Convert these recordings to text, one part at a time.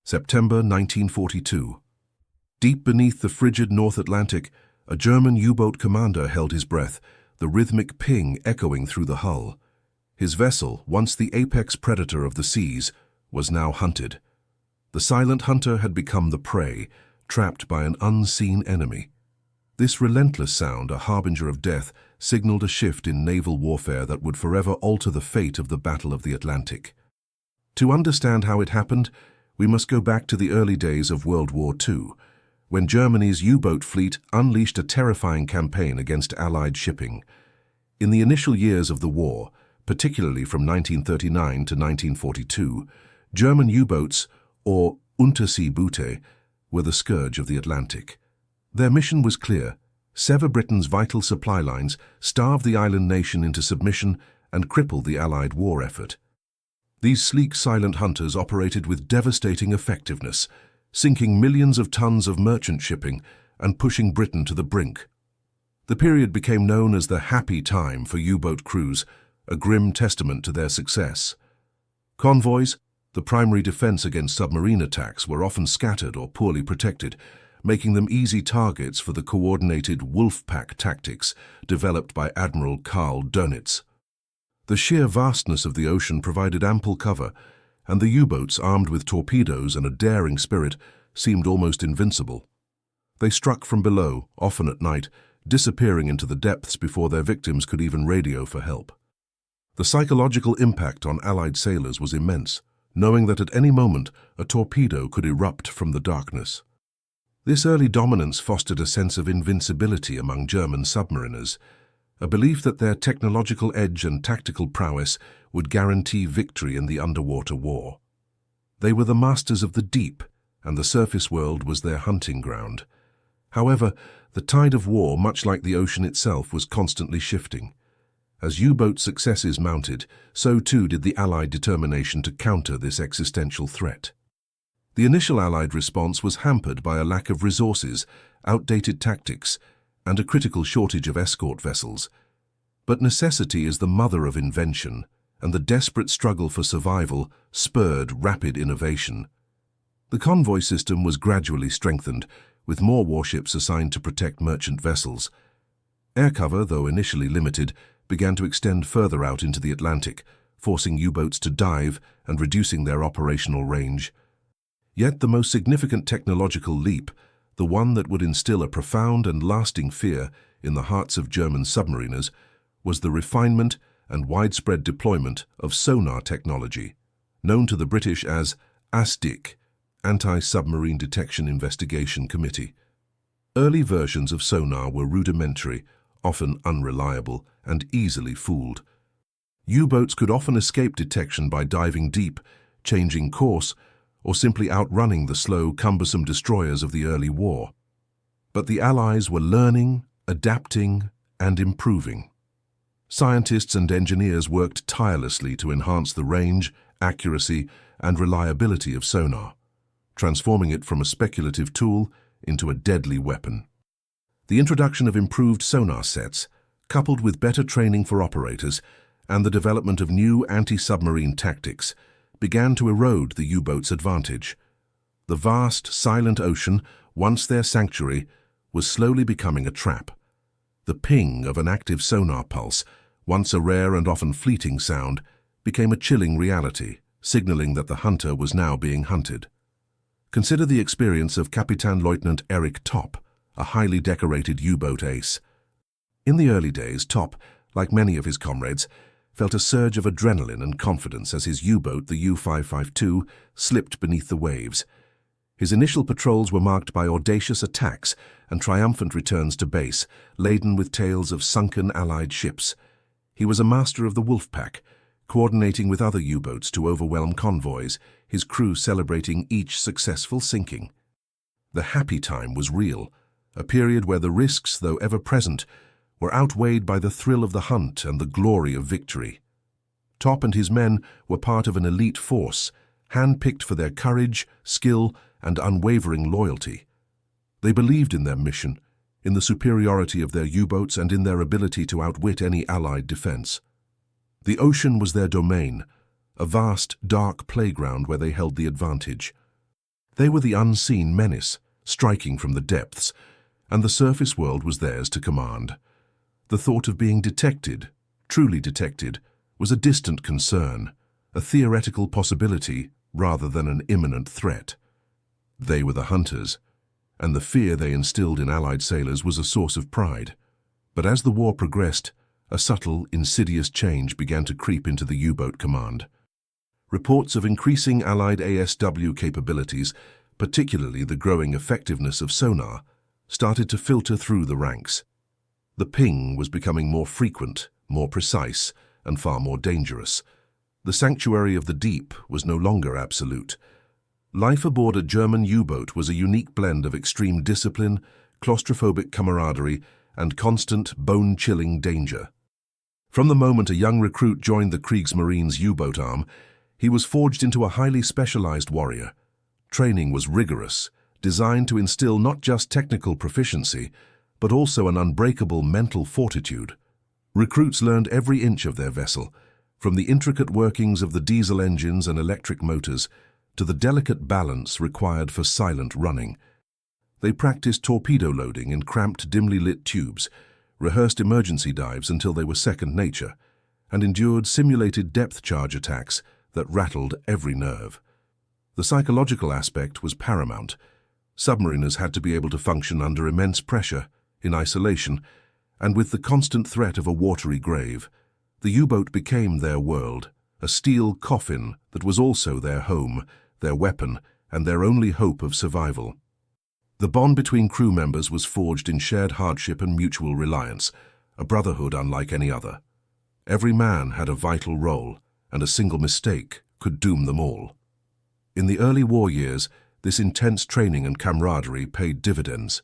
September 1942. Deep beneath the frigid North Atlantic, a German U-boat commander held his breath, the rhythmic ping echoing through the hull. His vessel, once the apex predator of the seas, was now hunted. The silent hunter had become the prey, trapped by an unseen enemy. This relentless sound, a harbinger of death, signaled a shift in naval warfare that would forever alter the fate of the Battle of the Atlantic. To understand how it happened, we must go back to the early days of World War II, when Germany's U-boat fleet unleashed a terrifying campaign against Allied shipping. In the initial years of the war, particularly from 1939 to 1942, German U-boats, or Unterseeboote, were the scourge of the Atlantic. Their mission was clear: sever Britain's vital supply lines, starve the island nation into submission, and cripple the Allied war effort. These sleek, silent hunters operated with devastating effectiveness, sinking millions of tons of merchant shipping and pushing Britain to the brink. The period became known as the happy time for U-boat crews, a grim testament to their success. Convoys, the primary defense against submarine attacks, were often scattered or poorly protected, making them easy targets for the coordinated wolfpack tactics developed by Admiral Karl Dönitz. The sheer vastness of the ocean provided ample cover, and the U-boats, armed with torpedoes and a daring spirit, seemed almost invincible. They struck from below, often at night, disappearing into the depths before their victims could even radio for help. The psychological impact on Allied sailors was immense, knowing that at any moment a torpedo could erupt from the darkness. This early dominance fostered a sense of invincibility among German submariners, a belief that their technological edge and tactical prowess would guarantee victory in the underwater war. They were the masters of the deep, and the surface world was their hunting ground. However, the tide of war, much like the ocean itself, was constantly shifting. As U-boat successes mounted, so too did the Allied determination to counter this existential threat. The initial Allied response was hampered by a lack of resources, outdated tactics, and a critical shortage of escort vessels. But necessity is the mother of invention, and the desperate struggle for survival spurred rapid innovation. The convoy system was gradually strengthened, with more warships assigned to protect merchant vessels. Air cover, though initially limited, began to extend further out into the Atlantic, forcing U-boats to dive and reducing their operational range. Yet the most significant technological leap, the one that would instill a profound and lasting fear in the hearts of German submariners, was the refinement and widespread deployment of sonar technology, known to the British as ASDIC, Anti-Submarine Detection Investigation Committee. Early versions of sonar were rudimentary, often unreliable, and easily fooled. U-boats could often escape detection by diving deep, changing course, or simply outrunning the slow, cumbersome destroyers of the early war. But the Allies were learning, adapting, and improving. Scientists and engineers worked tirelessly to enhance the range, accuracy, and reliability of sonar, transforming it from a speculative tool into a deadly weapon. The introduction of improved sonar sets, coupled with better training for operators and the development of new anti-submarine tactics, began to erode the U-boat's advantage. The vast, silent ocean, once their sanctuary, was slowly becoming a trap. The ping of an active sonar pulse, once a rare and often fleeting sound, became a chilling reality, signaling that the hunter was now being hunted. Consider the experience of Kapitänleutnant Erich Topp, a highly decorated U-boat ace. In the early days, Topp, like many of his comrades, felt a surge of adrenaline and confidence as his U-boat, the U-552, slipped beneath the waves. His initial patrols were marked by audacious attacks and triumphant returns to base, laden with tales of sunken Allied ships. He was a master of the wolfpack, coordinating with other U-boats to overwhelm convoys, his crew celebrating each successful sinking. The happy time was real, a period where the risks, though ever present, were outweighed by the thrill of the hunt and the glory of victory. Topp and his men were part of an elite force, hand-picked for their courage, skill, and unwavering loyalty. They believed in their mission, in the superiority of their U-boats, and in their ability to outwit any Allied defense. The ocean was their domain, a vast, dark playground where they held the advantage. They were the unseen menace, striking from the depths, and the surface world was theirs to command. The thought of being detected, truly detected, was a distant concern, a theoretical possibility rather than an imminent threat. They were the hunters, and the fear they instilled in Allied sailors was a source of pride. But as the war progressed, a subtle, insidious change began to creep into the U-boat command. Reports of increasing Allied ASW capabilities, particularly the growing effectiveness of sonar, started to filter through the ranks. The ping was becoming more frequent, more precise, and far more dangerous. The sanctuary of the deep was no longer absolute. Life aboard a German U-boat was a unique blend of extreme discipline, claustrophobic camaraderie, and constant, bone-chilling danger. From the moment a young recruit joined the Kriegsmarine's U-boat arm, he was forged into a highly specialized warrior. Training was rigorous, designed to instill not just technical proficiency, but also an unbreakable mental fortitude. Recruits learned every inch of their vessel, from the intricate workings of the diesel engines and electric motors to the delicate balance required for silent running. They practiced torpedo loading in cramped, dimly lit tubes, rehearsed emergency dives until they were second nature, and endured simulated depth charge attacks that rattled every nerve. The psychological aspect was paramount. Submariners had to be able to function under immense pressure, in isolation, and with the constant threat of a watery grave. The U-boat became their world, a steel coffin that was also their home, their weapon, and their only hope of survival. The bond between crew members was forged in shared hardship and mutual reliance, a brotherhood unlike any other. Every man had a vital role, and a single mistake could doom them all. In the early war years, this intense training and camaraderie paid dividends.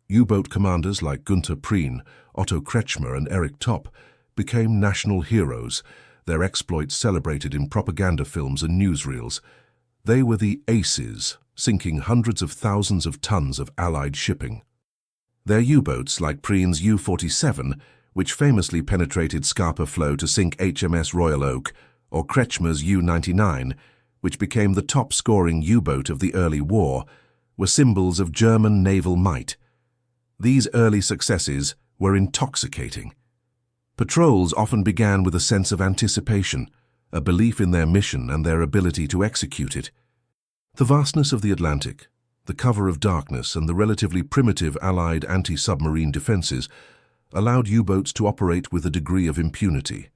U-boat commanders like Günther Prien, Otto Kretschmer, and Erich Topp became national heroes, their exploits celebrated in propaganda films and newsreels. They were the aces, sinking hundreds of thousands of tons of Allied shipping. Their U-boats, like Prien's U-47, which famously penetrated Scapa Flow to sink HMS Royal Oak, or Kretschmer's U-99, which became the top-scoring U-boat of the early war, were symbols of German naval might. These early successes were intoxicating. Patrols often began with a sense of anticipation, a belief in their mission and their ability to execute it. The vastness of the Atlantic, the cover of darkness, and the relatively primitive Allied anti-submarine defenses allowed U-boats to operate with a degree of impunity.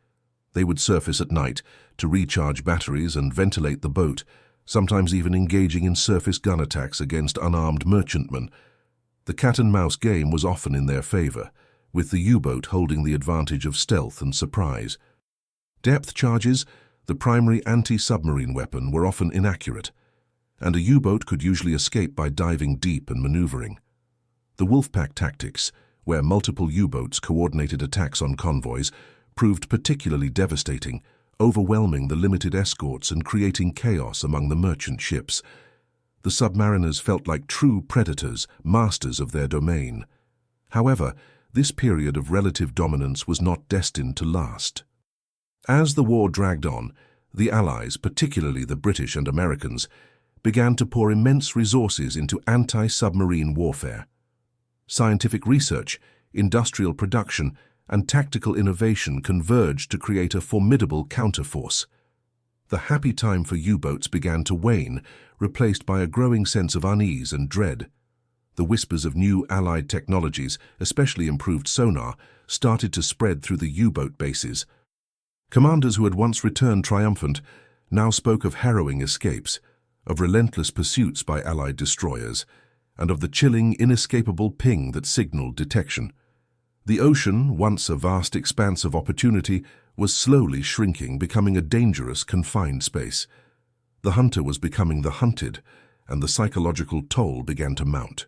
They would surface at night to recharge batteries and ventilate the boat, sometimes even engaging in surface gun attacks against unarmed merchantmen. The cat-and-mouse game was often in their favor, with the U-boat holding the advantage of stealth and surprise. Depth charges, the primary anti-submarine weapon, were often inaccurate, and a U-boat could usually escape by diving deep and maneuvering. The wolfpack tactics, where multiple U-boats coordinated attacks on convoys, proved particularly devastating, overwhelming the limited escorts and creating chaos among the merchant ships. The submariners felt like true predators, masters of their domain. However, this period of relative dominance was not destined to last. As the war dragged on, the Allies, particularly the British and Americans, began to pour immense resources into anti-submarine warfare. Scientific research, industrial production, and tactical innovation converged to create a formidable counterforce. The happy time for U-boats began to wane, replaced by a growing sense of unease and dread. The whispers of new Allied technologies, especially improved sonar, started to spread through the U-boat bases. Commanders who had once returned triumphant now spoke of harrowing escapes, of relentless pursuits by Allied destroyers, and of the chilling, inescapable ping that signaled detection. The ocean, once a vast expanse of opportunity, was slowly shrinking, becoming a dangerous, confined space. The hunter was becoming the hunted, and the psychological toll began to mount.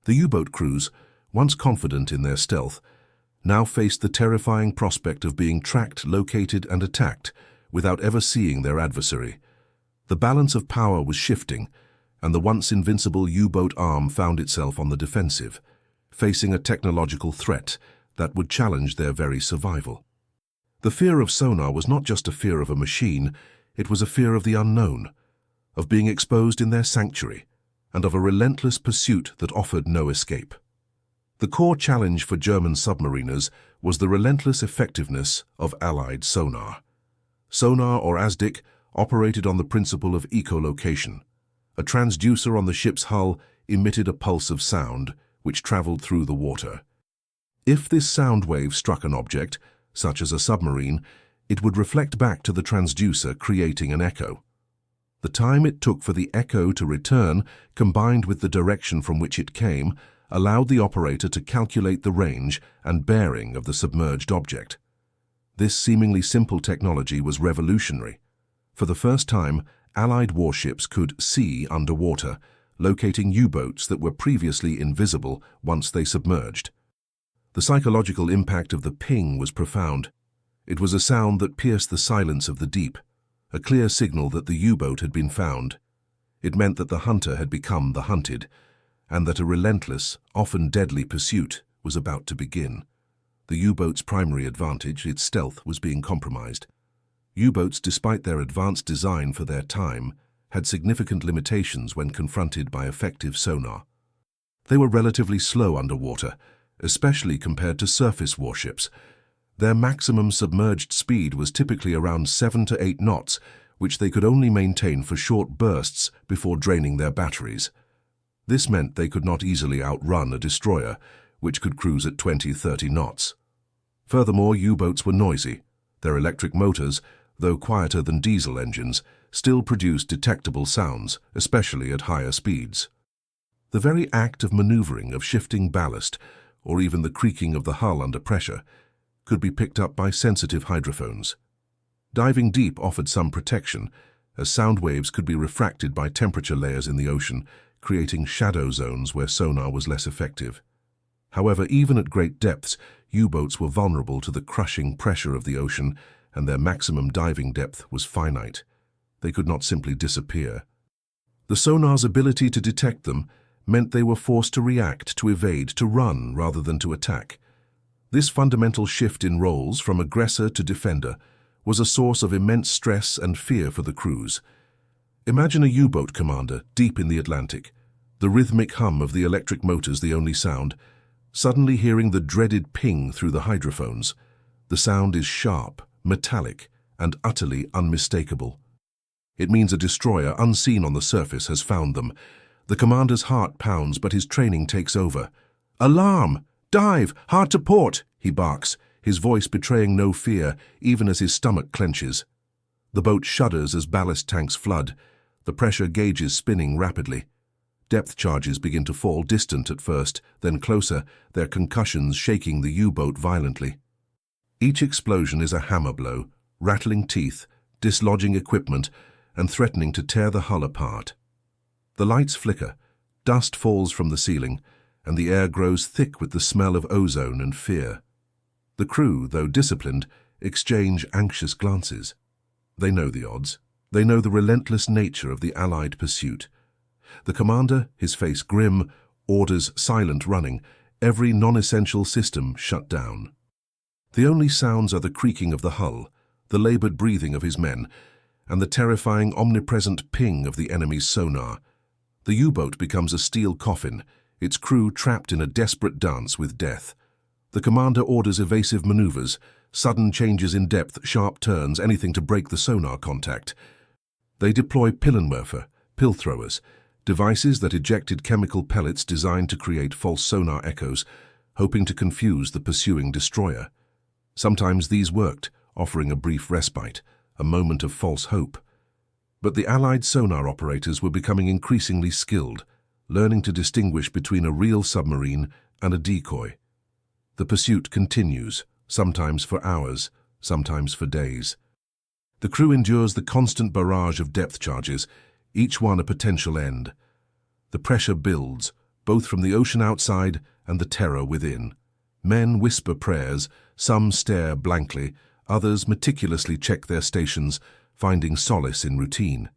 The U-boat crews, once confident in their stealth, now faced the terrifying prospect of being tracked, located, and attacked without ever seeing their adversary. The balance of power was shifting, and the once invincible U-boat arm found itself on the defensive, facing a technological threat that would challenge their very survival. The fear of sonar was not just a fear of a machine, it was a fear of the unknown. of being exposed in their sanctuary, and of a relentless pursuit that offered no escape. The core challenge for German submariners was the relentless effectiveness of Allied sonar. Sonar, or ASDIC, operated on the principle of echolocation. A transducer on the ship's hull emitted a pulse of sound which traveled through the water. If this sound wave struck an object, such as a submarine, it would reflect back to the transducer, creating an echo. The time it took for the echo to return, combined with the direction from which it came, allowed the operator to calculate the range and bearing of the submerged object. This seemingly simple technology was revolutionary. For the first time, Allied warships could see underwater, locating U-boats that were previously invisible once they submerged. The psychological impact of the ping was profound. It was a sound that pierced the silence of the deep, a clear signal that the U-boat had been found. It meant that the hunter had become the hunted, and that a relentless, often deadly pursuit was about to begin. The U-boat's primary advantage, its stealth, was being compromised. U-boats, despite their advanced design for their time, had significant limitations when confronted by effective sonar. They were relatively slow underwater, especially compared to surface warships. Their maximum submerged speed was typically around 7 to 8 knots, which they could only maintain for short bursts before draining their batteries. This meant they could not easily outrun a destroyer, which could cruise at 20-30 knots. Furthermore, U-boats were noisy. Their electric motors, though quieter than diesel engines, still produced detectable sounds, especially at higher speeds. The very act of maneuvering, of shifting ballast, or even the creaking of the hull under pressure, could be picked up by sensitive hydrophones. Diving deep offered some protection, as sound waves could be refracted by temperature layers in the ocean, creating shadow zones where sonar was less effective. However, even at great depths, U-boats were vulnerable to the crushing pressure of the ocean, and their maximum diving depth was finite. They could not simply disappear. The sonar's ability to detect them meant they were forced to react, to evade, to run rather than to attack. This fundamental shift in roles from aggressor to defender was a source of immense stress and fear for the crews. Imagine a U-boat commander deep in the Atlantic, the rhythmic hum of the electric motors the only sound, suddenly hearing the dreaded ping through the hydrophones. The sound is sharp, metallic, and utterly unmistakable. It means a destroyer unseen on the surface has found them. The commander's heart pounds, but his training takes over. "Alarm! Dive! Hard to port!" he barks, his voice betraying no fear, even as his stomach clenches. The boat shudders as ballast tanks flood, the pressure gauges spinning rapidly. Depth charges begin to fall, distant at first, then closer, their concussions shaking the U-boat violently. Each explosion is a hammer blow, rattling teeth, dislodging equipment, and threatening to tear the hull apart. The lights flicker, dust falls from the ceiling, and the air grows thick with the smell of ozone and fear. The crew, though disciplined, exchange anxious glances. They know the odds. They know the relentless nature of the Allied pursuit. The commander, his face grim, orders silent running, every non-essential system shut down. The only sounds are the creaking of the hull, the labored breathing of his men, and the terrifying omnipresent ping of the enemy's sonar. The U-boat becomes a steel coffin, its crew trapped in a desperate dance with death. The commander orders evasive maneuvers, sudden changes in depth, sharp turns, anything to break the sonar contact. They deploy Pillenwerfer, pill throwers, devices that ejected chemical pellets designed to create false sonar echoes, hoping to confuse the pursuing destroyer. Sometimes these worked, offering a brief respite, a moment of false hope. But the Allied sonar operators were becoming increasingly skilled, learning to distinguish between a real submarine and a decoy. The pursuit continues, sometimes for hours, sometimes for days. The crew endures the constant barrage of depth charges, each one a potential end. The pressure builds, both from the ocean outside and the terror within. Men whisper prayers, some stare blankly, others meticulously check their stations, finding solace in routine.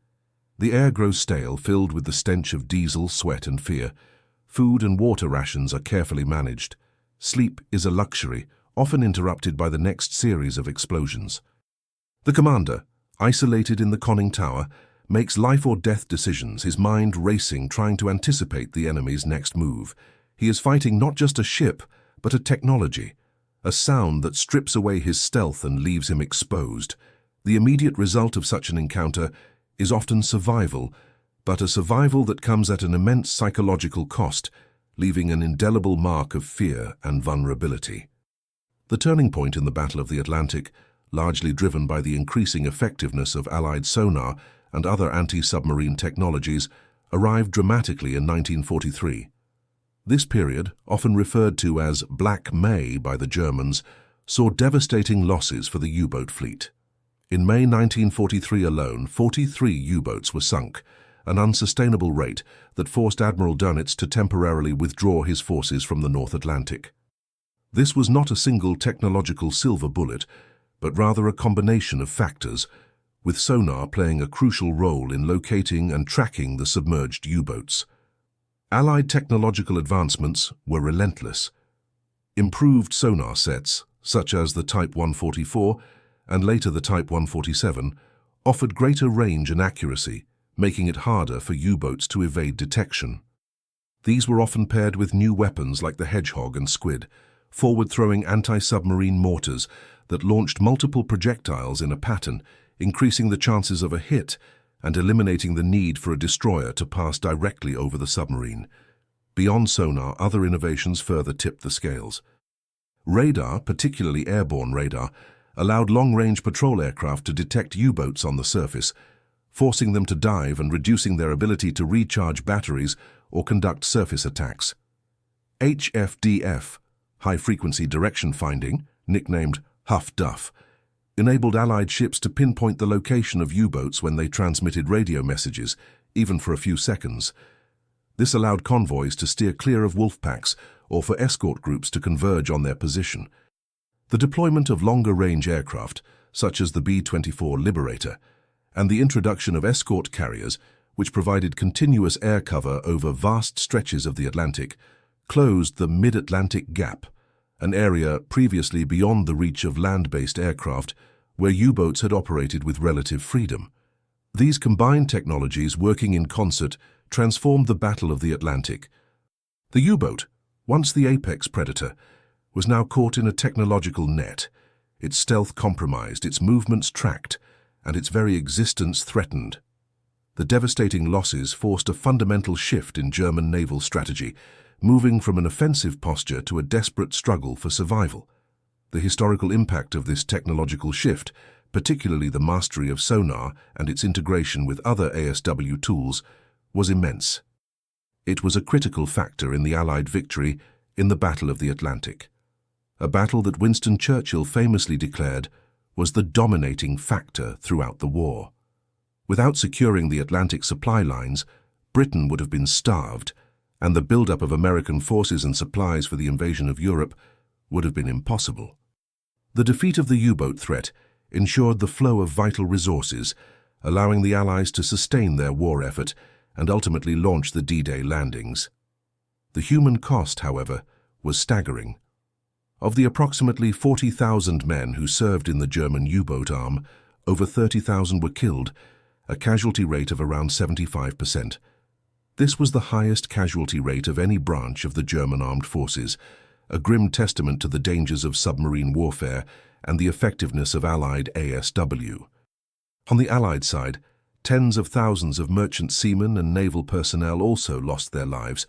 The air grows stale, filled with the stench of diesel, sweat, and fear. Food and water rations are carefully managed. Sleep is a luxury, often interrupted by the next series of explosions. The commander, isolated in the conning tower, makes life-or-death decisions, his mind racing, trying to anticipate the enemy's next move. He is fighting not just a ship, but a technology, a sound that strips away his stealth and leaves him exposed. The immediate result of such an encounter is often survival, but a survival that comes at an immense psychological cost, leaving an indelible mark of fear and vulnerability. The turning point in the Battle of the Atlantic, largely driven by the increasing effectiveness of Allied sonar and other anti-submarine technologies, arrived dramatically in 1943. This period, often referred to as Black May by the Germans, saw devastating losses for the U-boat fleet. In May 1943 alone, 43 U-boats were sunk, an unsustainable rate that forced Admiral Dönitz to temporarily withdraw his forces from the North Atlantic. This was not a single technological silver bullet, but rather a combination of factors, with sonar playing a crucial role in locating and tracking the submerged U-boats. Allied technological advancements were relentless. Improved sonar sets, such as the Type 144 and later the Type 147, offered greater range and accuracy, making it harder for U-boats to evade detection. These were often paired with new weapons like the Hedgehog and Squid, forward-throwing anti-submarine mortars that launched multiple projectiles in a pattern, increasing the chances of a hit and eliminating the need for a destroyer to pass directly over the submarine. Beyond sonar, other innovations further tipped the scales. Radar, particularly airborne radar, allowed long-range patrol aircraft to detect U-boats on the surface, forcing them to dive and reducing their ability to recharge batteries or conduct surface attacks. HFDF, high-frequency direction finding, nicknamed Huff Duff, enabled Allied ships to pinpoint the location of U-boats when they transmitted radio messages, even for a few seconds. This allowed convoys to steer clear of wolfpacks or for escort groups to converge on their position. The deployment of longer-range aircraft, such as the B-24 Liberator, and the introduction of escort carriers, which provided continuous air cover over vast stretches of the Atlantic, closed the mid-Atlantic gap, an area previously beyond the reach of land-based aircraft where U-boats had operated with relative freedom. These combined technologies working in concert transformed the Battle of the Atlantic. The U-boat, once the apex predator, was now caught in a technological net, its stealth compromised, its movements tracked, and its very existence threatened. The devastating losses forced a fundamental shift in German naval strategy, moving from an offensive posture to a desperate struggle for survival. The historical impact of this technological shift, particularly the mastery of sonar and its integration with other ASW tools, was immense. It was a critical factor in the Allied victory in the Battle of the Atlantic, a battle that Winston Churchill famously declared was the dominating factor throughout the war. Without securing the Atlantic supply lines, Britain would have been starved, and the buildup of American forces and supplies for the invasion of Europe would have been impossible. The defeat of the U-boat threat ensured the flow of vital resources, allowing the Allies to sustain their war effort and ultimately launch the D-Day landings. The human cost, however, was staggering. Of the approximately 40,000 men who served in the German U-boat arm, over 30,000 were killed, a casualty rate of around 75%. This was the highest casualty rate of any branch of the German armed forces, a grim testament to the dangers of submarine warfare and the effectiveness of Allied ASW. On the Allied side, tens of thousands of merchant seamen and naval personnel also lost their lives.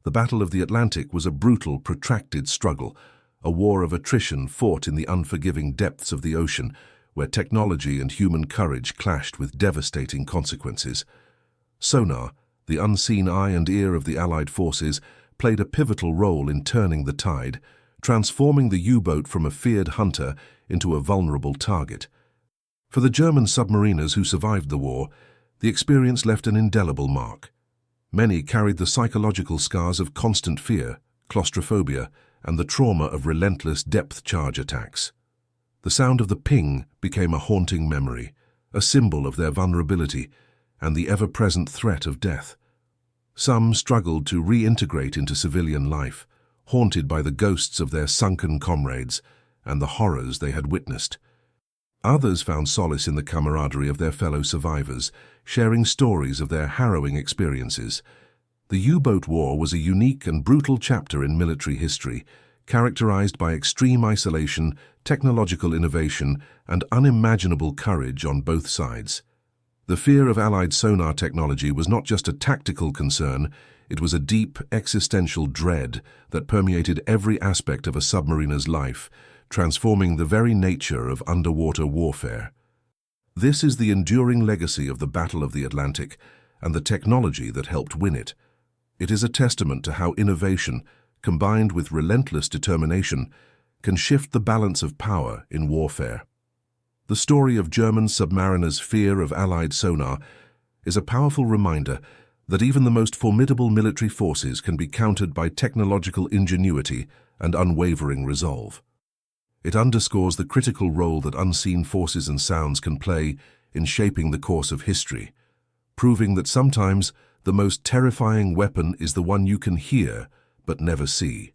The Battle of the Atlantic was a brutal, protracted struggle, a war of attrition fought in the unforgiving depths of the ocean, where technology and human courage clashed with devastating consequences. Sonar, the unseen eye and ear of the Allied forces, played a pivotal role in turning the tide, transforming the U-boat from a feared hunter into a vulnerable target. For the German submariners who survived the war, the experience left an indelible mark. Many carried the psychological scars of constant fear, claustrophobia, and the trauma of relentless depth charge attacks. The sound of the ping became a haunting memory, a symbol of their vulnerability and the ever-present threat of death. Some struggled to reintegrate into civilian life, haunted by the ghosts of their sunken comrades and the horrors they had witnessed. Others found solace in the camaraderie of their fellow survivors, sharing stories of their harrowing experiences. The U-boat war was a unique and brutal chapter in military history, characterized by extreme isolation, technological innovation, and unimaginable courage on both sides. The fear of Allied sonar technology was not just a tactical concern, it was a deep, existential dread that permeated every aspect of a submariner's life, transforming the very nature of underwater warfare. This is the enduring legacy of the Battle of the Atlantic and the technology that helped win it. It is a testament to how innovation, combined with relentless determination, can shift the balance of power in warfare. The story of German submariners' fear of Allied sonar is a powerful reminder that even the most formidable military forces can be countered by technological ingenuity and unwavering resolve. It underscores the critical role that unseen forces and sounds can play in shaping the course of history, proving that sometimes the most terrifying weapon is the one you can hear but never see.